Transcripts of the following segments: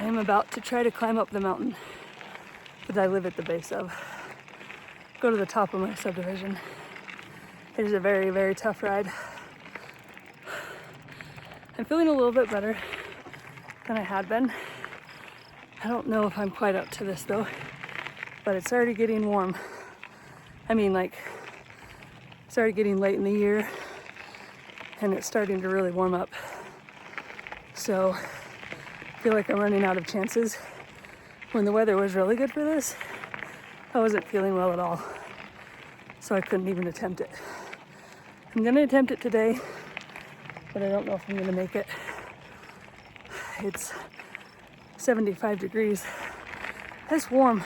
I am about to try to climb up the mountain that I live at the base of. Go to the top of my subdivision. It is a very, very tough ride. I'm feeling a little bit better than I had been. I don't know if I'm quite up to this though, but it's already getting warm. I mean, like, it's already getting late in the year and it's starting to really warm up. So I feel like I'm running out of chances. When the weather was really good for this, I wasn't feeling well at all. So I couldn't even attempt it. I'm gonna attempt it today, but I don't know if I'm gonna make it. It's 75 degrees. It's warm,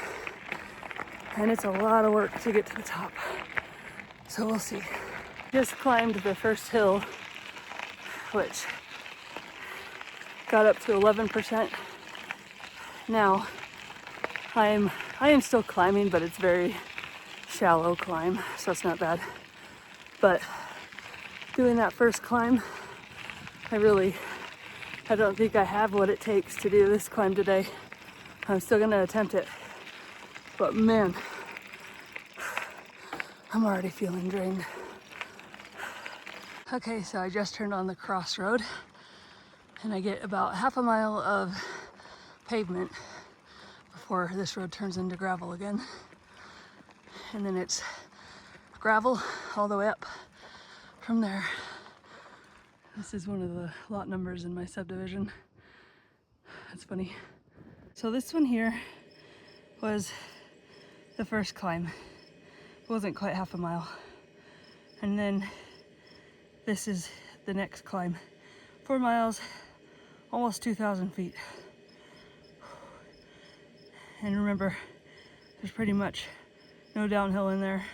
and it's a lot of work to get to the top. So we'll see. Just climbed the first hill, which got up to 11%. Now, I am still climbing, but it's very shallow climb, so it's not bad. But doing that first climb, I don't think I have what it takes to do this climb today. I'm still gonna attempt it, but man, I'm already feeling drained. Okay, so I just turned on the crossroad and I get about half a mile of pavement before this road turns into gravel again. And then it's gravel all the way up from there. This is one of the lot numbers in my subdivision. That's funny. So this one here was the first climb. It wasn't quite half a mile. And then this is the next climb. 4 miles, almost 2,000 feet. And remember, there's pretty much no downhill in there.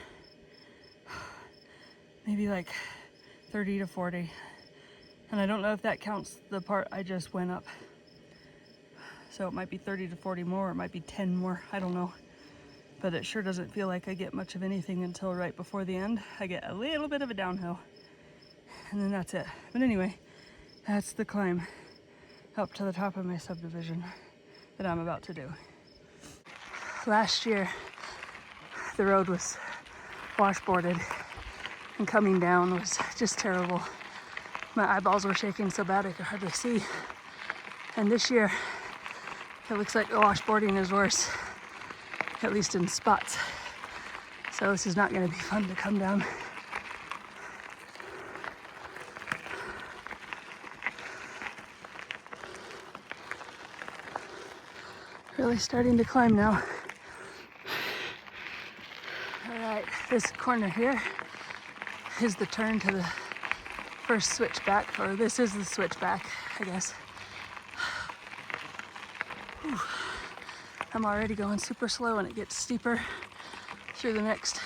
Maybe like 30 to 40. And I don't know if that counts the part I just went up. So it might be 30 to 40 more, it might be 10 more, I don't know. But it sure doesn't feel like I get much of anything until right before the end. I get a little bit of a downhill, and then that's it. But anyway, that's the climb up to the top of my subdivision that I'm about to do. Last year, the road was washboarded, and coming down was just terrible. My eyeballs were shaking so bad I could hardly see. And this year, it looks like the washboarding is worse, at least in spots. So this is not gonna be fun to come down. Really starting to climb now. All right, this corner here is the turn to the first switchback, or this is the switchback, I guess. Whew. I'm already going super slow and it gets steeper through the next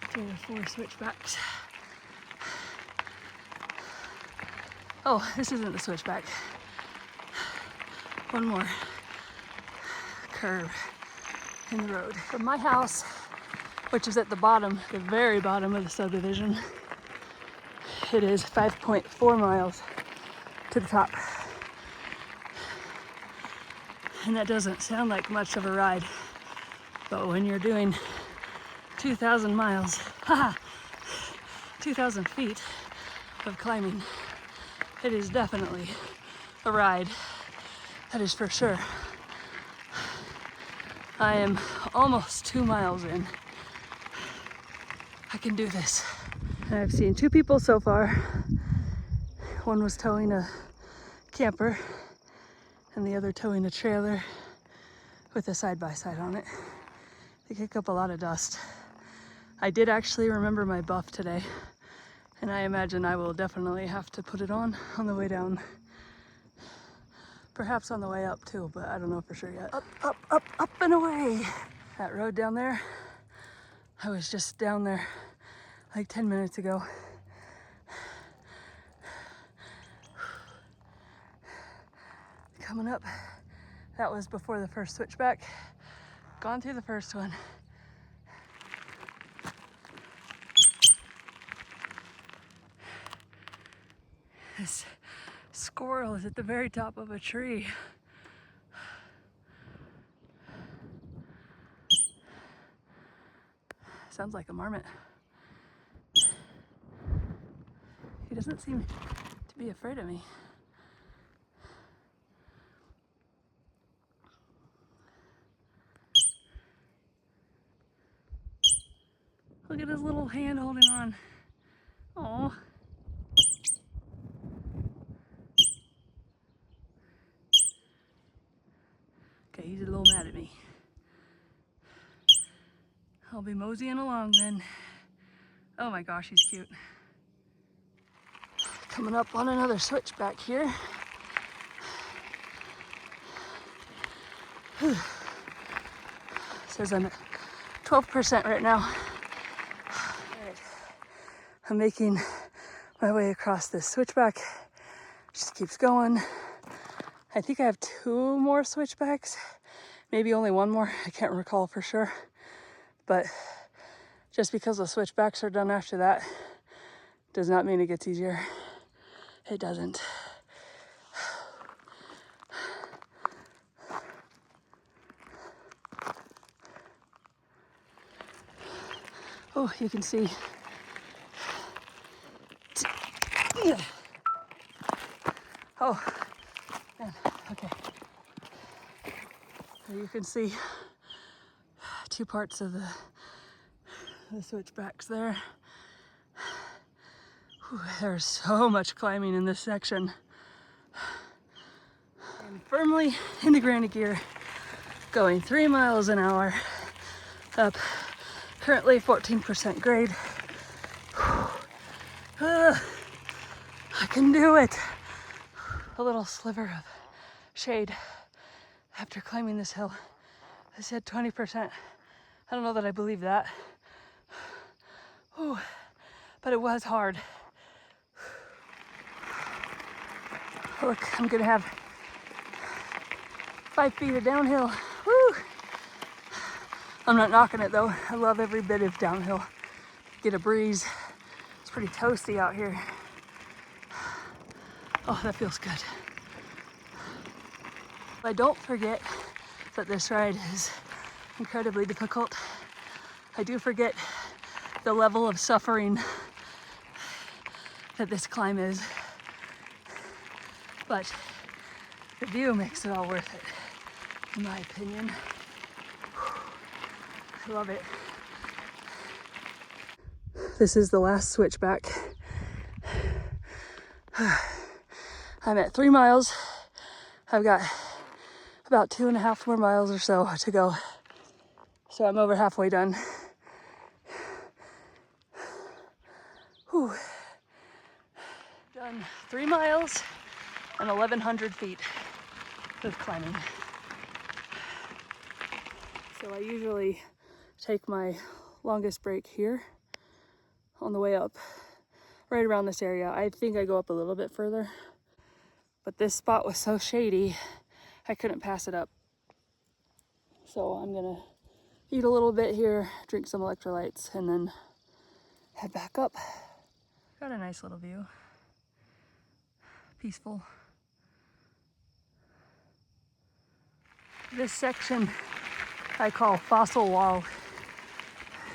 3 or 4 switchbacks. Oh, this isn't the switchback. One more curve in the road. From my house, which is at the bottom, the very bottom of the subdivision, it is 5.4 miles to the top. And that doesn't sound like much of a ride, but when you're doing 2,000 miles, 2,000 feet of climbing, it is definitely a ride. That is for sure. I am almost 2 miles in. I can do this. I've seen 2 people so far. One was towing a camper and the other towing a trailer with a side-by-side on it. They kick up a lot of dust. I did actually remember my buff today, and I imagine I will definitely have to put it on the way down. Perhaps on the way up too, but I don't know for sure yet. Up, up, up, up and away. That road down there, I was just down there like 10 minutes ago. Coming up, that was before the first switchback. Gone through the first one. This squirrel is at the very top of a tree. Sounds like a marmot. He doesn't seem to be afraid of me. Look at his little hand holding on. Aw. Okay, he's a little mad at me. I'll be moseying along then. Oh my gosh, he's cute. Coming up on another switchback here. Whew. Says I'm at 12% right now. Right. I'm making my way across this switchback. Just keeps going. I think I have 2 more switchbacks, maybe only 1 more. I can't recall for sure. But just because the switchbacks are done after that does not mean it gets easier. It doesn't. Oh, you can see. Oh, man, okay. So you can see 2 parts of the switchbacks there. Whew, there's so much climbing in this section. I'm firmly in the granny gear, going 3 miles an hour up, currently 14% grade. I can do it. A little sliver of shade after climbing this hill. I said 20%. I don't know that I believe that. Ooh, but it was hard. Look, I'm gonna have 5 feet of downhill. Woo! I'm not knocking it though. I love every bit of downhill. Get a breeze. It's pretty toasty out here. Oh, that feels good. I don't forget that this ride is incredibly difficult. I do forget the level of suffering that this climb is. But the view makes it all worth it, in my opinion. I love it. This is the last switchback. I'm at 3 miles. I've got about 2.5 more miles or so to go. So I'm over halfway done. Whew. Done 3 miles and 1,100 feet of climbing. So I usually take my longest break here on the way up, right around this area. I think I go up a little bit further, but this spot was so shady, I couldn't pass it up. So I'm gonna eat a little bit here, drink some electrolytes, and then head back up. Got a nice little view. Peaceful. This section I call Fossil Wall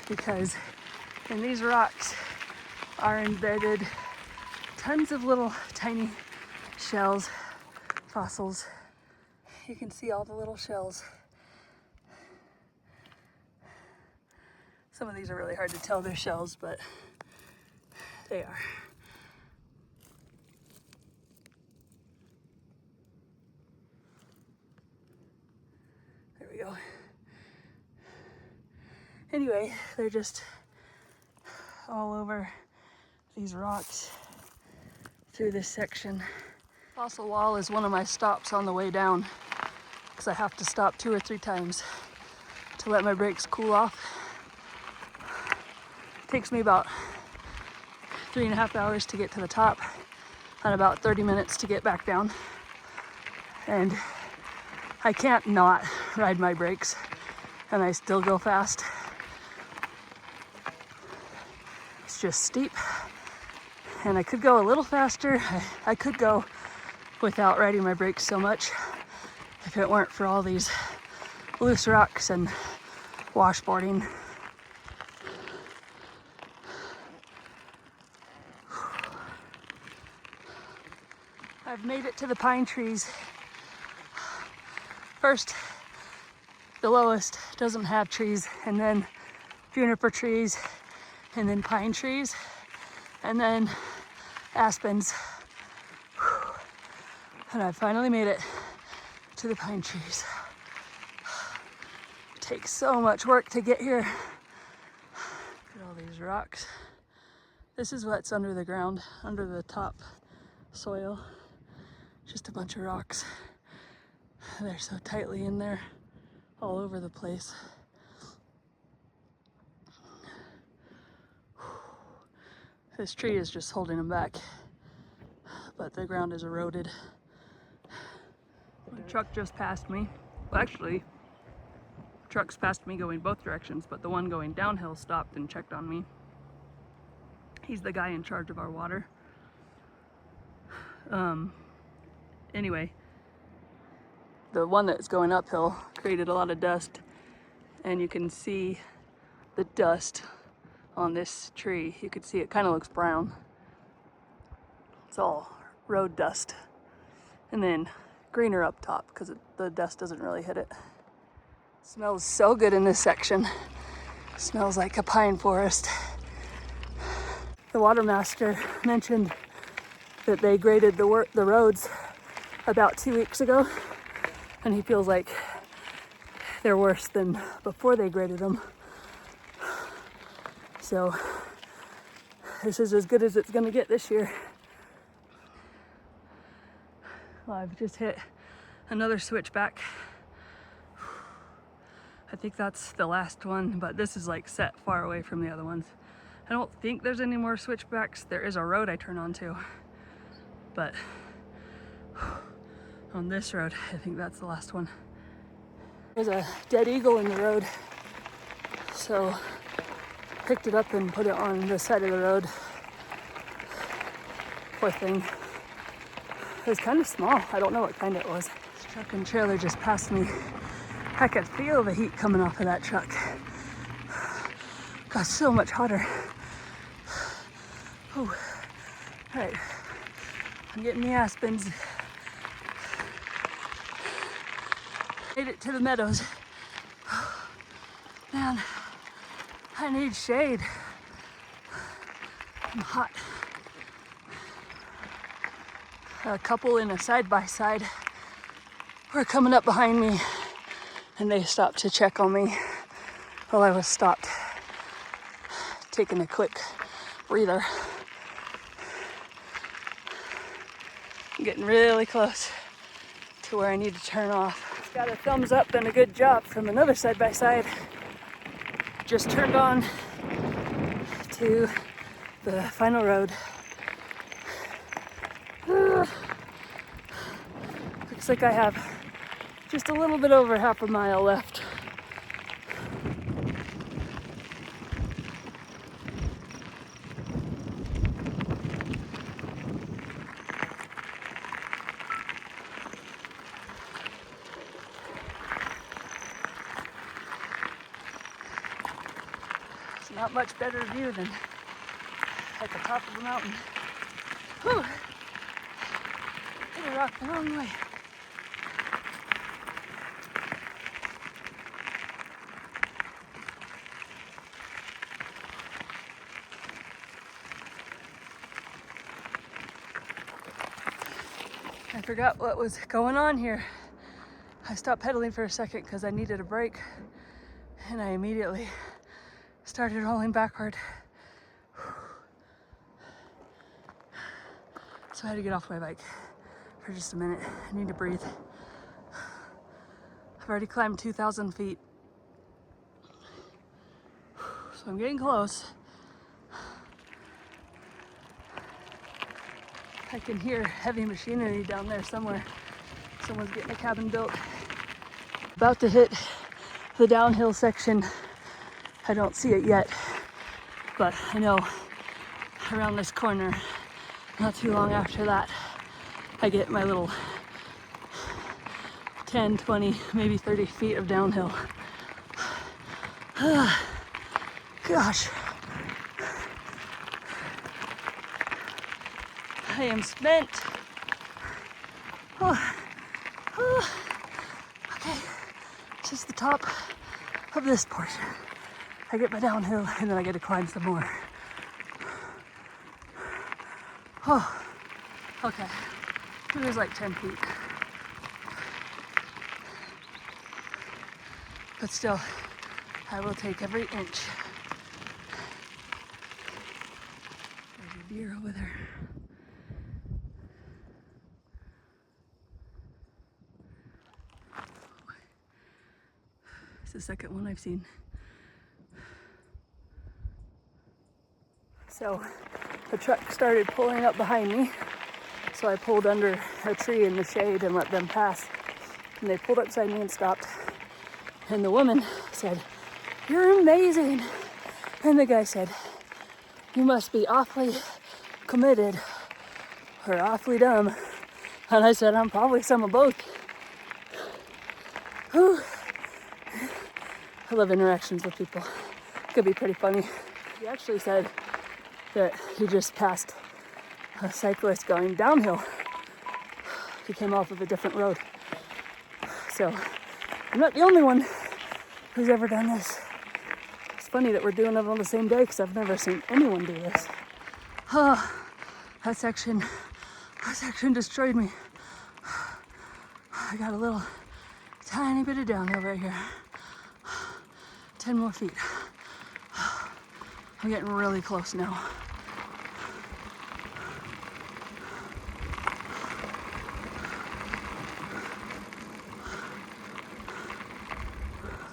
because in these rocks are embedded tons of little tiny shells, fossils. You can see all the little shells. Some of these are really hard to tell they're shells, but they are. There we go. Anyway, they're just all over these rocks through this section. Fossil Wall is one of my stops on the way down because I have to stop 2 or 3 times to let my brakes cool off. It takes me about 3.5 hours to get to the top and about 30 minutes to get back down. And I can't not ride my brakes, and I still go fast. It's just steep, and I could go a little faster. I could go without riding my brakes so much if it weren't for all these loose rocks and washboarding. I've made it to the pine trees. First, the lowest doesn't have trees, and then juniper trees, and then pine trees, and then aspens. And I finally made it to the pine trees. It takes so much work to get here. Look at all these rocks. This is what's under the ground, under the top soil. Just a bunch of rocks. They're so tightly in there, all over the place. This tree is just holding them back, but the ground is eroded. The truck just passed me. Well, actually, trucks passed me going both directions, but the one going downhill stopped and checked on me. He's the guy in charge of our water. Anyway, the one that's going uphill created a lot of dust, and you can see the dust on this tree. You can see it kind of looks brown. It's all road dust. And then greener up top because the dust doesn't really hit it. Smells so good in this section. Smells like a pine forest. The water master mentioned that they graded the roads about 2 weeks ago, and he feels like they're worse than before they graded them. So this is as good as it's gonna get this year. Well, I've just hit another switchback. I think that's the last one, but this is like set far away from the other ones. I don't think there's any more switchbacks. There is a road I turn onto, but on this road, I think that's the last one. There's a dead eagle in the road, so picked it up and put it on the side of the road. Poor thing. It was kind of small. I don't know what kind it was. This truck and trailer just passed me. I could feel the heat coming off of that truck. Got so much hotter. All right, I'm getting the aspens. Made it to the meadows. Man, I need shade. I'm hot. A couple in a side-by-side were coming up behind me, and they stopped to check on me while I was stopped, taking a quick breather. I'm getting really close to where I need to turn off. It's got a thumbs up and a good job from another side-by-side. Just turned on to the final road. Looks like I have just a little bit over half a mile left. It's not much better view than at the top of the mountain. Whew! Hit a rock the wrong way. I forgot what was going on here. I stopped pedaling for a second because I needed a break, and I immediately started rolling backward. So I had to get off my bike for just a minute. I need to breathe. I've already climbed 2,000 feet. So I'm getting close. I can hear heavy machinery down there somewhere. Someone's getting a cabin built. About to hit the downhill section. I don't see it yet, but I know around this corner, not too long after that, I get my little 10, 20, maybe 30 feet of downhill. Gosh. I am spent. reaches the top of this portion, I get my downhill and then I get to climb some more. Oh, okay. It was like 10 feet. But still, I will take every inch. There's a deer over there. It's the second one I've seen. So the truck started pulling up behind me. So I pulled under a tree in the shade and let them pass. And they pulled up beside me and stopped. And the woman said, "You're amazing." And the guy said, "You must be awfully committed or awfully dumb." And I said, "I'm probably some of both." Whew. I love interactions with people. Could be pretty funny. He actually said that he just passed a cyclist going downhill. He came off of a different road. So I'm not the only one who's ever done this. It's funny that we're doing it on the same day because I've never seen anyone do this. Oh, that section destroyed me. I got a little tiny bit of downhill right here. 10 more feet. I'm getting really close now.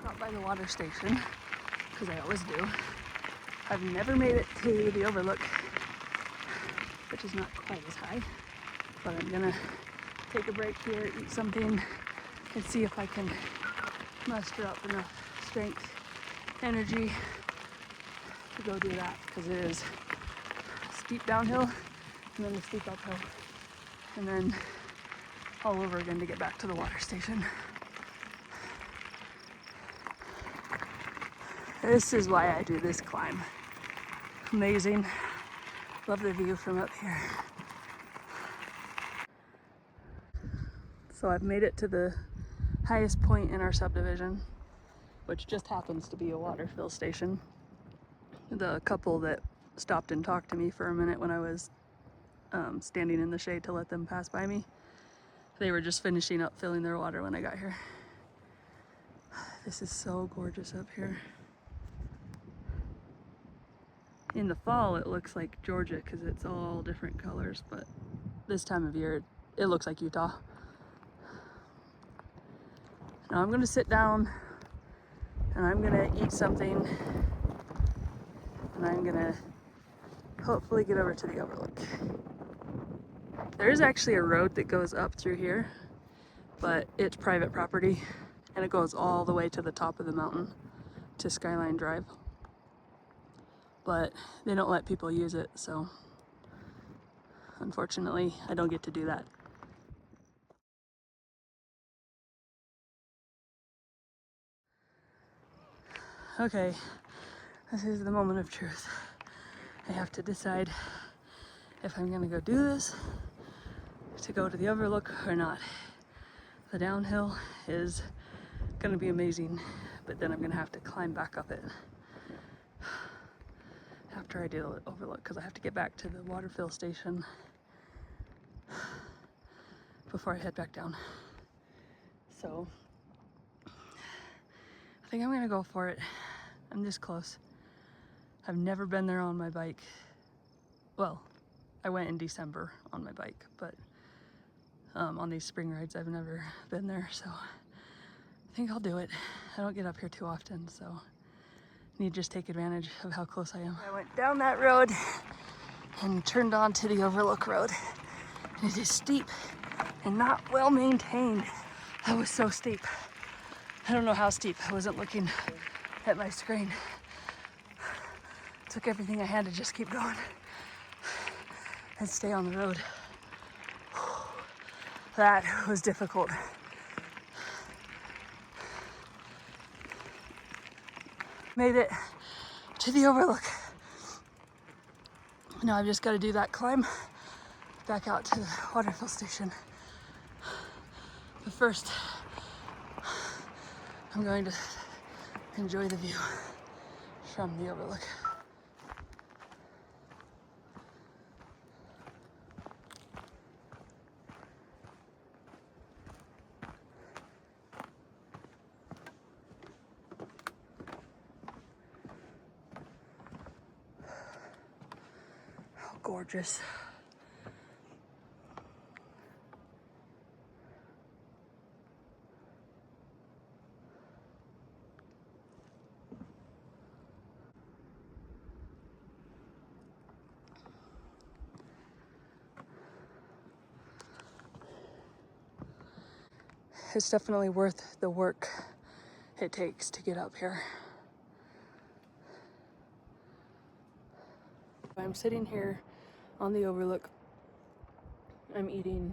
Stop by the water station, because I always do. I've never made it to the overlook, which is not quite as high, but I'm gonna take a break here, eat something, and see if I can muster up enough strength, energy to go do that, because it is steep downhill and then a steep uphill, and then all over again to get back to the water station. This is why I do this climb. Amazing. Love the view from up here. So I've made it to the highest point in our subdivision, which just happens to be a water fill station. The couple that stopped and talked to me for a minute when I was standing in the shade to let them pass by me, they were just finishing up filling their water when I got here. This is so gorgeous up here. In the fall it looks like Georgia because it's all different colors, but this time of year it looks like Utah. Now I'm gonna sit down and I'm gonna eat something and I'm gonna hopefully get over to the overlook. There is actually a road that goes up through here, but it's private property and it goes all the way to the top of the mountain to Skyline Drive. But they don't let people use it, so unfortunately I don't get to do that. Okay, this is the moment of truth. I have to decide if I'm gonna go do this, to go to the overlook or not. The downhill is gonna be amazing, but then I'm gonna have to climb back up it after I do the overlook because I have to get back to the water fill station before I head back down. So I think I'm gonna go for it. I'm this close. I've never been there on my bike. Well, I went in December on my bike, but on these spring rides I've never been there, so I think I'll do it. I don't get up here too often, so I need to just take advantage of how close I am. I went down that road and turned onto the overlook road. It is steep and not well maintained. That was so steep. I don't know how steep. I wasn't looking at my screen. Took everything I had to just keep going and stay on the road. That was difficult. Made it to the overlook. Now I've just got to do that climb back out to the water fill station. But first, I'm going to enjoy the view from the overlook. How gorgeous. It's definitely worth the work it takes to get up here. I'm sitting here on the overlook. I'm eating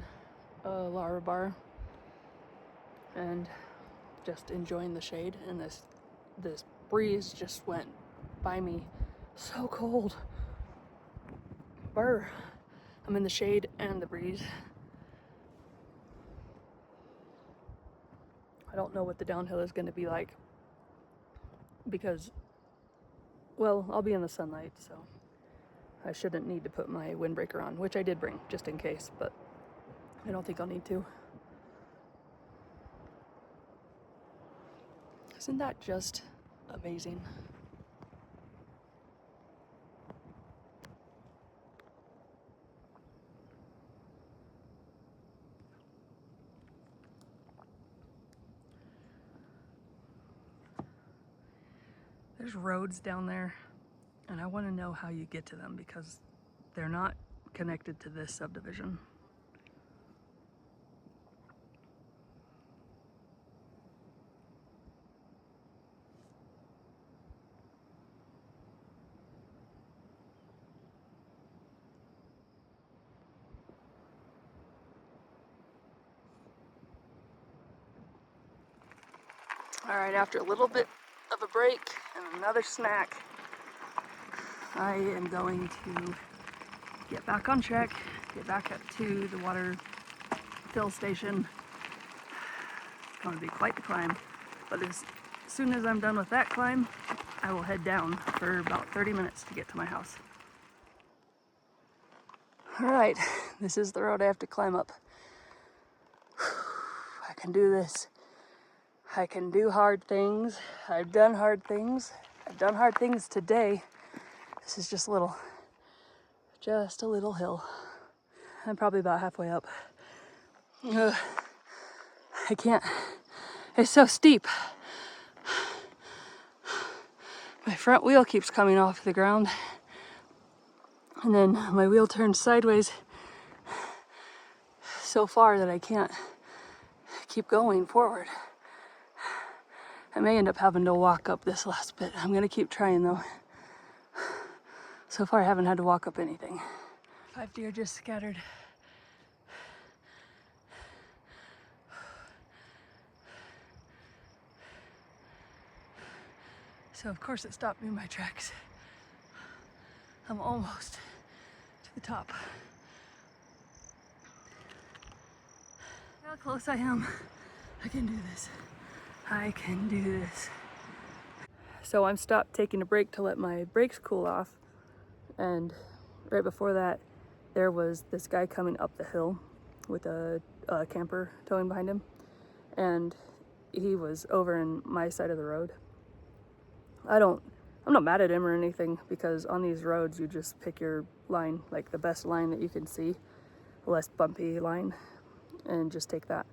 a Lara bar and just enjoying the shade, and this breeze just went by me. So cold. Burr. I'm in the shade and the breeze. I don't know what the downhill is going to be like because, well, I'll be in the sunlight, so I shouldn't need to put my windbreaker on, which I did bring just in case, but I don't think I'll need to. Isn't that just amazing? There's roads down there, and I want to know how you get to them because they're not connected to this subdivision. All right, after a little bit of a break and another snack, I am going to get back on track, get back up to the water fill station. It's going to be quite the climb, but as soon as I'm done with that climb, I will head down for about 30 minutes to get to my house. All right, this is the road I have to climb up. I can do this. I can do hard things. I've done hard things. I've done hard things today. This is just a little hill. I'm probably about halfway up. Ugh. I can't. It's so steep. My front wheel keeps coming off the ground. And then my wheel turns sideways so far that I can't keep going forward. I may end up having to walk up this last bit. I'm gonna keep trying though. So far I haven't had to walk up anything. 5 deer just scattered. So of course it stopped me in my tracks. I'm almost to the top. How close I am. I can do this. I can do this. So I'm stopped taking a break to let my brakes cool off. And right before that, there was this guy coming up the hill with a camper towing behind him. And he was over in my side of the road. I'm not mad at him or anything because on these roads you just pick your line, like the best line that you can see, a less bumpy line, and just take that.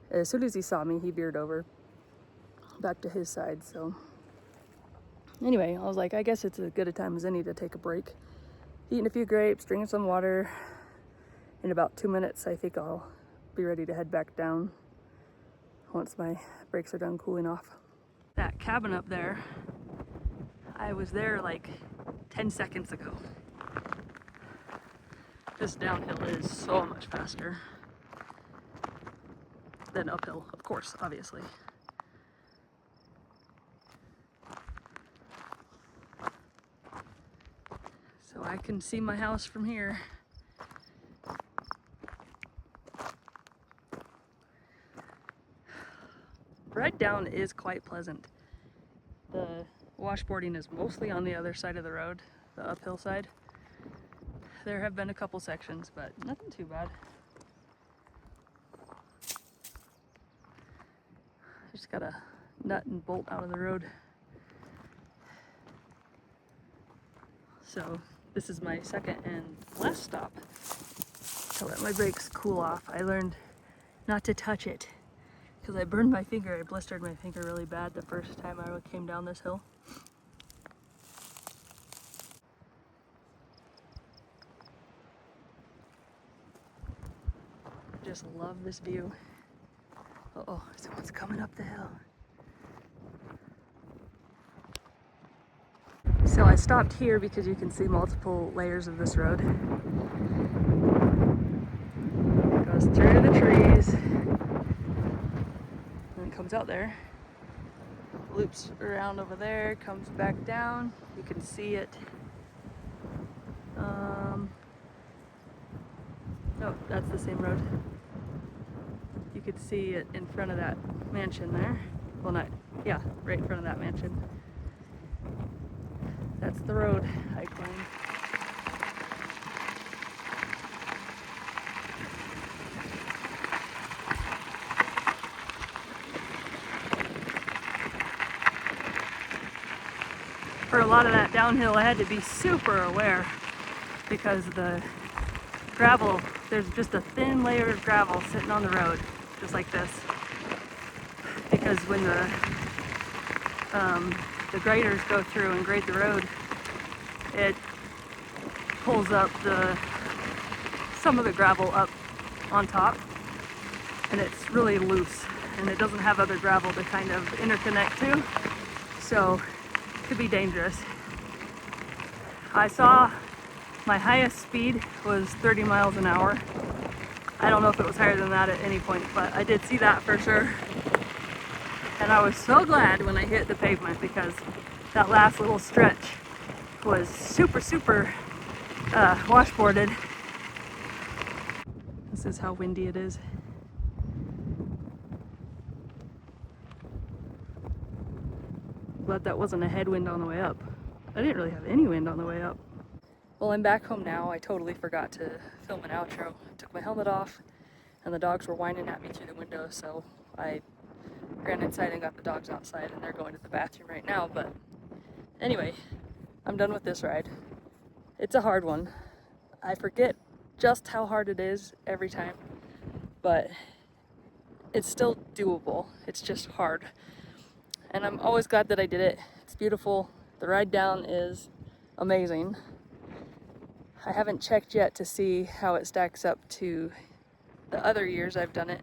As soon as he saw me, he veered over back to his side. So anyway, I was like, I guess it's as good a time as any to take a break. Eating a few grapes, drinking some water. In about 2 minutes, I think I'll be ready to head back down once my brakes are done cooling off. That cabin up there, I was there like 10 seconds ago. This downhill is so much faster than uphill, of course, obviously. So I can see my house from here. ride down is quite pleasant. The washboarding is mostly on the other side of the road, the uphill side. There have been a couple sections, but nothing too bad. Just gotta nut and bolt out of the road. So this is my second and last stop to let my brakes cool off. I learned not to touch it because I burned my finger. I blistered my finger really bad the first time I came down this hill. Just love this view. Uh-oh, someone's coming up the hill. So I stopped here because you can see multiple layers of this road. It goes through the trees, and it comes out there. Loops around over there, comes back down. You can see it. Oh, that's the same road. You could see it in front of that mansion there. Well, not, yeah, right in front of that mansion. That's the road I climbed. For a lot of that downhill, I had to be super aware because the gravel, there's just a thin layer of gravel sitting on the road, just like this. Because when the graders go through and grade the road, it pulls up some of the gravel up on top, and it's really loose, and it doesn't have other gravel to kind of interconnect to, so it could be dangerous. I saw my highest speed was 30 miles an hour. I don't know if it was higher than that at any point, but I did see that for sure. And I was so glad when I hit the pavement because that last little stretch was super, super washboarded. This is how windy it is. Glad that wasn't a headwind on the way up. I didn't really have any wind on the way up. Well, I'm back home now. I totally forgot to film an outro. I took my helmet off and the dogs were whining at me through the window, so I ran inside and got the dogs outside, and they're going to the bathroom right now. But anyway, I'm done with this ride. It's a hard one. I forget just how hard it is every time, but it's still doable. It's just hard. And I'm always glad that I did it. It's beautiful. The ride down is amazing. I haven't checked yet to see how it stacks up to the other years I've done it,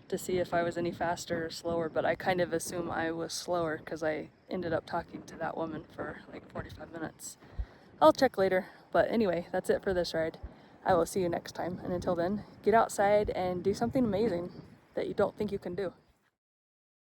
to see if I was any faster or slower, but I kind of assume I was slower because I ended up talking to that woman for like 45 minutes. I'll check later, but anyway, that's it for this ride. I will see you next time, and until then, get outside and do something amazing that you don't think you can do.